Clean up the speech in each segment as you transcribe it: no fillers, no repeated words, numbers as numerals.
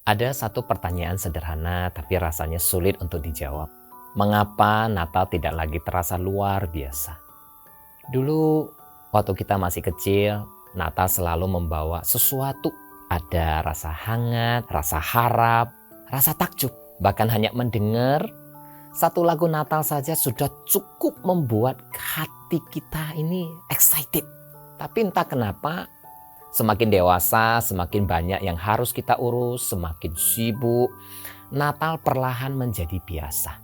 Ada satu pertanyaan sederhana tapi rasanya sulit untuk dijawab. Mengapa Natal tidak lagi terasa luar biasa? Dulu waktu kita masih kecil, Natal selalu membawa sesuatu. Ada rasa hangat, rasa harap, rasa takjub. Bahkan hanya mendengar satu lagu Natal saja sudah cukup membuat hati kita ini excited. Tapi entah kenapa semakin dewasa, semakin banyak yang harus kita urus, semakin sibuk, Natal perlahan menjadi biasa.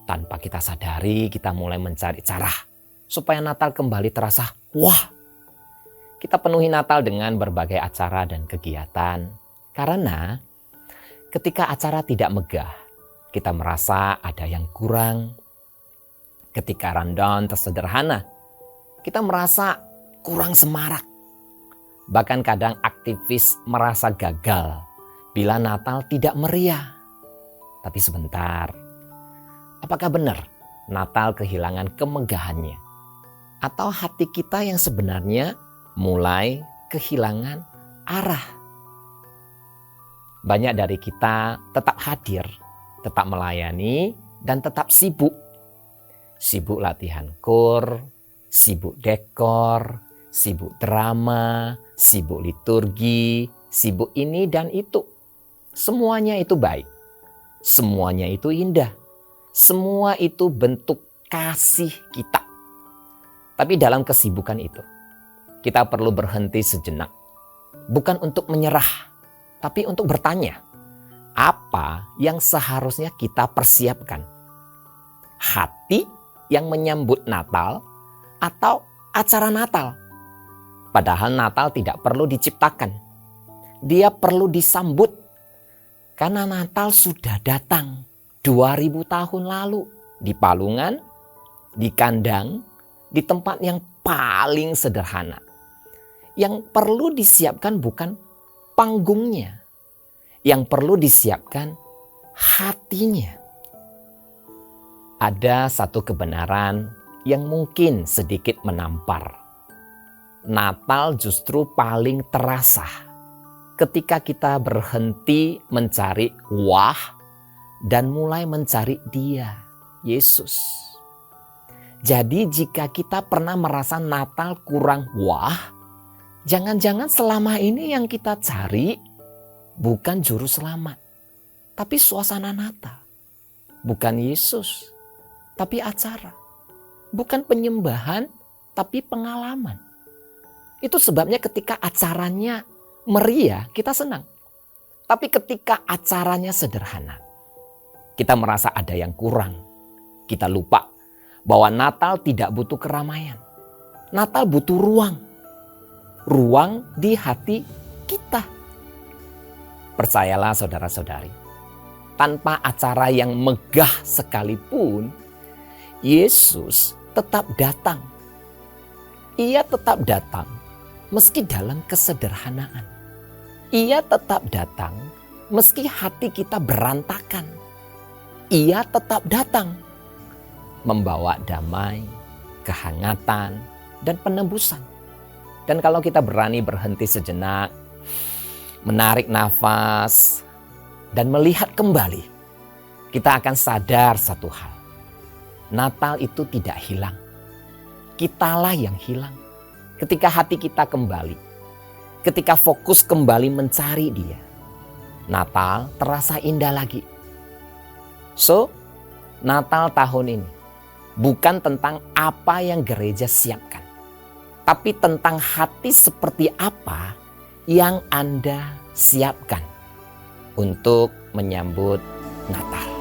Tanpa kita sadari, kita mulai mencari cara supaya Natal kembali terasa wah. Kita penuhi Natal dengan berbagai acara dan kegiatan. Karena ketika acara tidak megah, kita merasa ada yang kurang. Ketika rundown tersederhana, kita merasa kurang semarak. Bahkan kadang aktivis merasa gagal bila Natal tidak meriah. Tapi sebentar, apakah benar Natal kehilangan kemegahannya? Atau hati kita yang sebenarnya mulai kehilangan arah? Banyak dari kita tetap hadir, tetap melayani, dan tetap sibuk. Sibuk latihan kur, sibuk dekor, sibuk drama, sibuk liturgi, sibuk ini dan itu. Semuanya itu baik. Semuanya itu indah. Semua itu bentuk kasih kita. Tapi dalam kesibukan itu, kita perlu berhenti sejenak. Bukan untuk menyerah, tapi untuk bertanya. Apa yang seharusnya kita persiapkan? Hati yang menyambut Natal atau acara Natal? Padahal Natal tidak perlu diciptakan. Dia perlu disambut. Karena Natal sudah datang 2000 tahun lalu. Di palungan, di kandang, di tempat yang paling sederhana. Yang perlu disiapkan bukan panggungnya. Yang perlu disiapkan hatinya. Ada satu kebenaran yang mungkin sedikit menampar. Natal justru paling terasa ketika kita berhenti mencari wah dan mulai mencari Dia, Yesus. Jadi jika kita pernah merasa Natal kurang wah, jangan-jangan selama ini yang kita cari bukan juru selamat, tapi suasana Natal. Bukan Yesus, tapi acara. Bukan penyembahan, tapi pengalaman. Itu sebabnya ketika acaranya meriah, kita senang. Tapi ketika acaranya sederhana, kita merasa ada yang kurang. Kita lupa bahwa Natal tidak butuh keramaian. Natal butuh ruang. Ruang di hati kita. Percayalah saudara-saudari, tanpa acara yang megah sekalipun, Yesus tetap datang. Ia tetap datang meski dalam kesederhanaan. Ia tetap datang meski hati kita berantakan. Ia tetap datang membawa damai, kehangatan, dan penebusan. Dan kalau kita berani berhenti sejenak, menarik nafas, dan melihat kembali, kita akan sadar satu hal. Natal itu tidak hilang. Kitalah yang hilang. Ketika hati kita kembali, ketika fokus kembali mencari Dia, Natal terasa indah lagi. So, Natal tahun ini bukan tentang apa yang gereja siapkan, tapi tentang hati seperti apa yang Anda siapkan untuk menyambut Natal.